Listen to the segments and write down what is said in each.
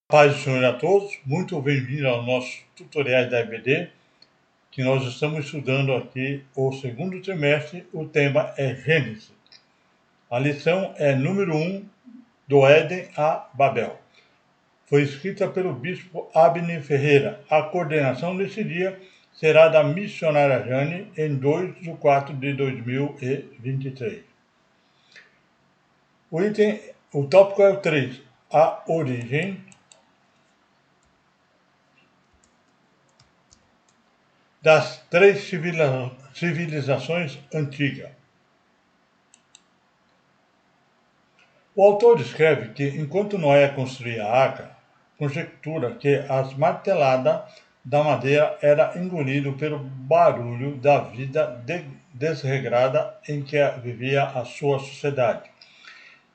Paz do Senhor a todos, muito bem-vindo aos nossos tutoriais da EBD, que nós estamos estudando aqui o segundo trimestre, o tema é Gênesis. A lição é número 1, do Éden a Babel. Foi escrita pelo bispo Abner Ferreira. A coordenação desse dia será da missionária Jane em 2 de 4 de 2023. O tópico é o 3, a origem das três civilizações antigas. O autor descreve que, enquanto Noé construía a arca, conjectura que as marteladas da madeira era engolido pelo barulho da vida desregrada em que vivia a sua sociedade.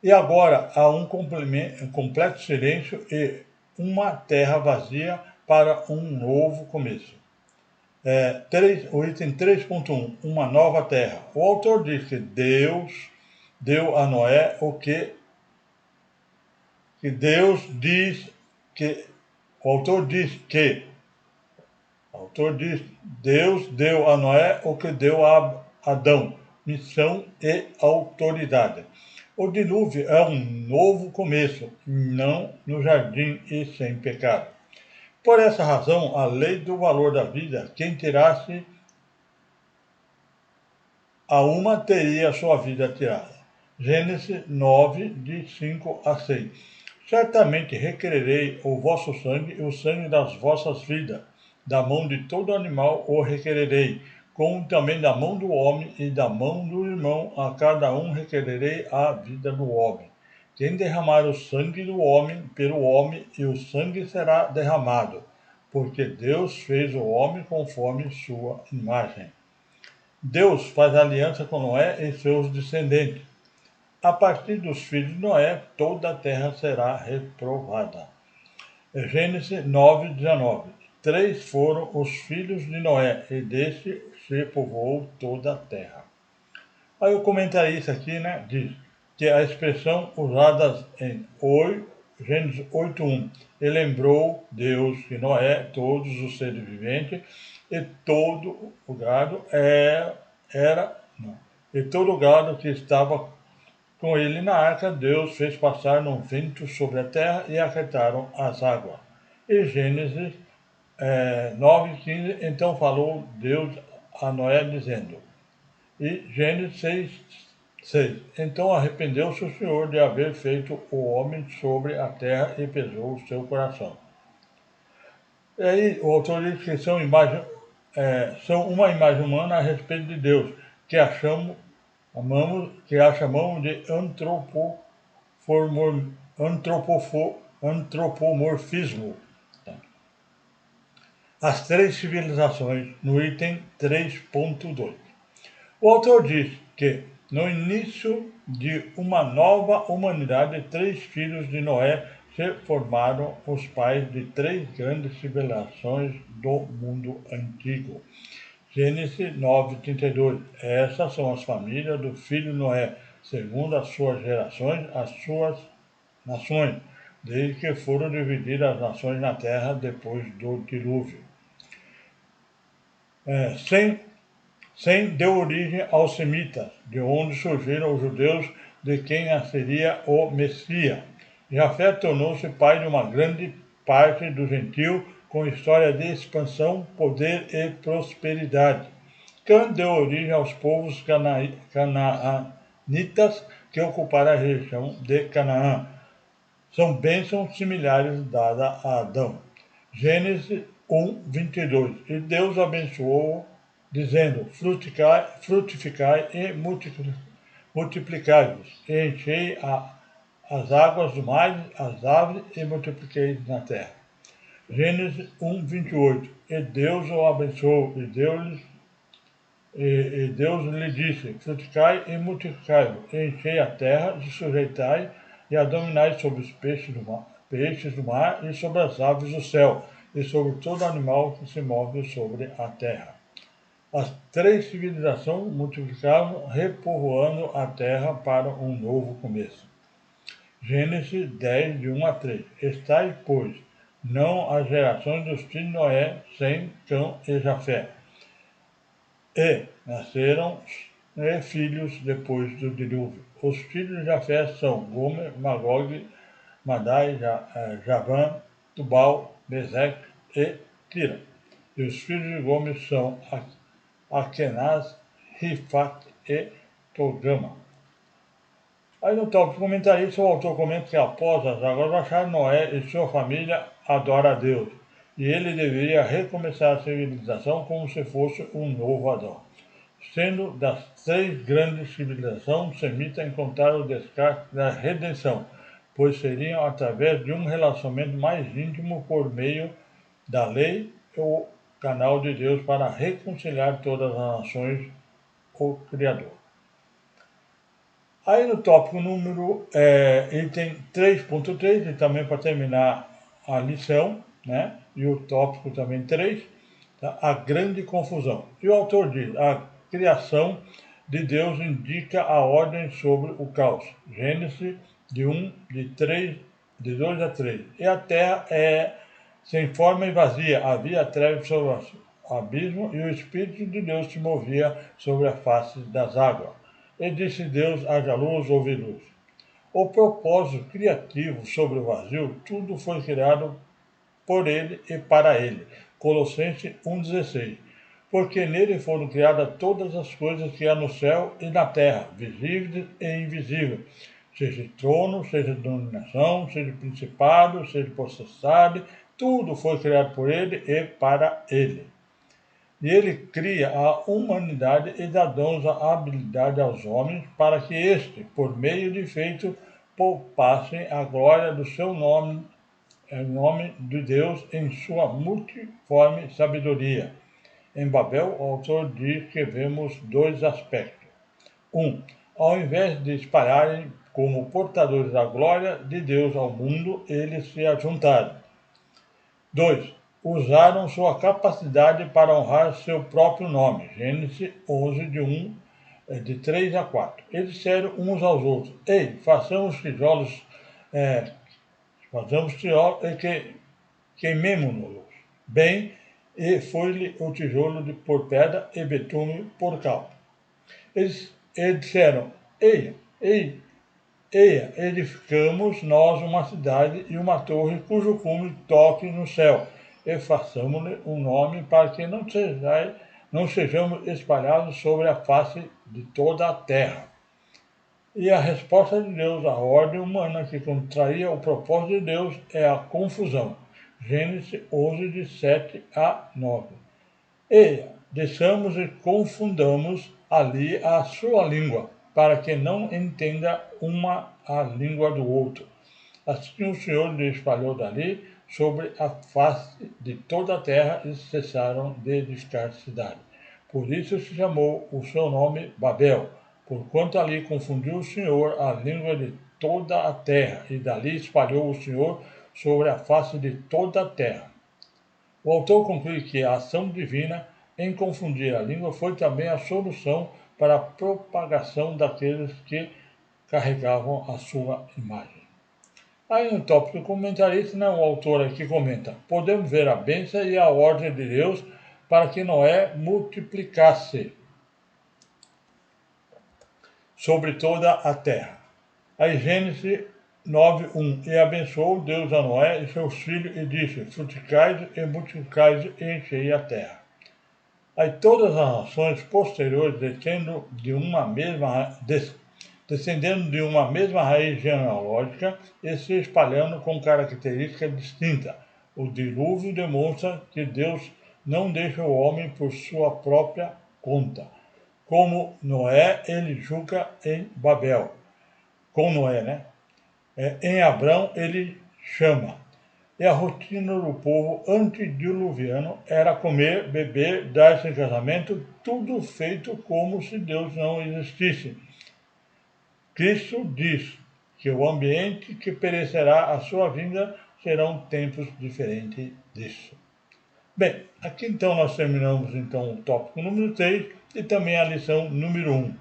E agora há um completo silêncio e uma terra vazia para um novo começo. O item 3.1, uma nova terra. O autor diz que Deus deu a Noé o que Deus diz que o autor diz Deus deu a Noé o que deu a Adão, missão e autoridade. O dilúvio é um novo começo, não no jardim e sem pecado. Por essa razão, a lei do valor da vida, quem tirasse a uma teria sua vida tirada. Gênesis 9, de 5 a 6. Certamente requererei o vosso sangue e o sangue das vossas vidas. Da mão de todo animal o requererei, como também da mão do homem e da mão do irmão, a cada um requererei a vida do homem. Quem derramar o sangue do homem, pelo homem, e o sangue será derramado, porque Deus fez o homem conforme sua imagem. Deus faz aliança com Noé e seus descendentes. A partir dos filhos de Noé, toda a terra será reprovada. Gênesis 9, 19. 3 foram os filhos de Noé, e deste se povoou toda a terra. Aí o comentarista aqui, diz que a expressão usada em Gênesis 8:1, e lembrou Deus que Noé, todos os seres viventes, e todo o gado e todo o gado que estava com ele na arca, Deus fez passar um vento sobre a terra e aquietaram as águas. E Gênesis 9:15, então falou Deus a Noé dizendo. E Gênesis 6, então arrependeu-se o Senhor de haver feito o homem sobre a terra e pesou o seu coração. E aí o autor diz que são uma imagem humana a respeito de Deus, que a chamamos de antropomorfismo. As três civilizações, no item 3.2. O autor diz que, no início de uma nova humanidade, 3 filhos de Noé se formaram os pais de 3 grandes civilizações do mundo antigo. Gênesis 9:32. Essas são as famílias do filho Noé, segundo as suas gerações, as suas nações, desde que foram divididas as nações na terra depois do dilúvio. Sem deu origem aos semitas, de onde surgiram os judeus, de quem nasceria o Messias. Jafé tornou-se pai de uma grande parte do gentio, com história de expansão, poder e prosperidade. Cã deu origem aos povos canaanitas que ocuparam a região de Canaã. São bênçãos similares dadas a Adão. Gênesis 1:22. E Deus abençoou, dizendo: frutificai e multiplicai-vos, e enchei as águas do mar, as aves, e multipliquei na terra. Gênesis 1:28. E Deus o abençoou, e Deus lhe disse: frutificai e multiplicai-vos, e enchei a terra, e sujeitai e a dominai sobre os peixes do mar e sobre as aves do céu, e sobre todo animal que se move sobre a terra. As 3 civilizações multiplicavam, repovoando a terra para um novo começo. Gênesis 10, de 1 a 3. Estai, pois, não as gerações dos filhos de Noé, Sem, Cão e Jafé. E nasceram filhos depois do dilúvio. Os filhos de Jafé são Gomer, Magog, Madai, Javã, Tubal, Meseque e Tira. E os filhos de Gomer são Akenaz, Rifat e Togama. Aí no tópico comentarista, o autor comenta que após as águas baixar, Noé e sua família adoram a Deus. E ele deveria recomeçar a civilização como se fosse um novo Adão. Sendo das 3 grandes civilizações, semita encontraram o descarte da redenção, pois seriam através de um relacionamento mais íntimo por meio da lei o canal de Deus para reconciliar todas as nações, o Criador. Aí no tópico número item 3.3, e também para terminar a lição, né? E o tópico também 3, tá? A grande confusão. E o autor diz, a criação de Deus indica a ordem sobre o caos. Gênesis de 2 a 3. E a terra é sem forma e vazia, havia trevas sobre o abismo, e o Espírito de Deus se movia sobre a face das águas. E disse Deus, haja luz, houve luz. O propósito criativo sobre o vazio, tudo foi criado por ele e para ele. Colossenses 1,16. Porque nele foram criadas todas as coisas que há no céu e na terra, visíveis e invisíveis, seja trono, seja dominação, seja principado, seja potestade, tudo foi criado por ele e para ele. E ele cria a humanidade e dá dons a habilidade aos homens para que este, por meio de feito, poupassem a glória do seu nome, em nome de Deus, em sua multiforme sabedoria. Em Babel, o autor diz que vemos 2 aspectos. Ao invés de espalharem como portadores da glória de Deus ao mundo, eles se ajuntaram. 2. Usaram sua capacidade para honrar seu próprio nome. Gênesis 11, de 3 a 4. Eles disseram uns aos outros, ei, façamos tijolos e queimemo-los bem, e foi-lhe o tijolo por pedra e betume por cal. Eles disseram, eia, edificamos nós uma cidade e uma torre cujo cume toque no céu, e façamos-lhe um nome para que não sejamos espalhados sobre a face de toda a terra. E a resposta de Deus à ordem humana que contraria o propósito de Deus é a confusão. Gênesis 11, de 7 a 9. Desçamos e confundamos ali a sua língua, para que não entenda uma a língua do outro. Assim o Senhor lhe espalhou dali sobre a face de toda a terra e cessaram de edificar cidade. Por isso se chamou o seu nome Babel, porquanto ali confundiu o Senhor a língua de toda a terra, e dali espalhou o Senhor sobre a face de toda a terra. O autor conclui que a ação divina em confundir a língua foi também a solução para a propagação daqueles que carregavam a sua imagem. Aí no tópico comentarista, o autor aqui comenta, podemos ver a bênção e a ordem de Deus para que Noé multiplicasse sobre toda a terra. Aí Gênesis 9:1. E abençoou Deus a Noé e seus filhos e disse, frutificai e multiplicai e enchei a terra. Aí todas as nações posteriores descendendo de uma mesma raiz genealógica e se espalhando com características distintas. O dilúvio demonstra que Deus não deixa o homem por sua própria conta. Como Noé, ele julga em Babel. Com Noé, em Abrão, ele chama. E a rotina do povo antediluviano era comer, beber, dar-se em casamento, tudo feito como se Deus não existisse. Cristo diz que o ambiente que perecerá a sua vinda serão tempos diferentes disso. Bem, aqui então nós terminamos então o tópico número 3 e também a lição número 1.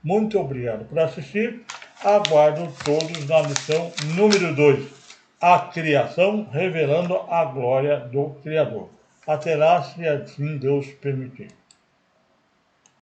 Muito obrigado por assistir. aguardo todos na lição número 2, a criação revelando a glória do Criador. Até lá, se assim Deus permitir.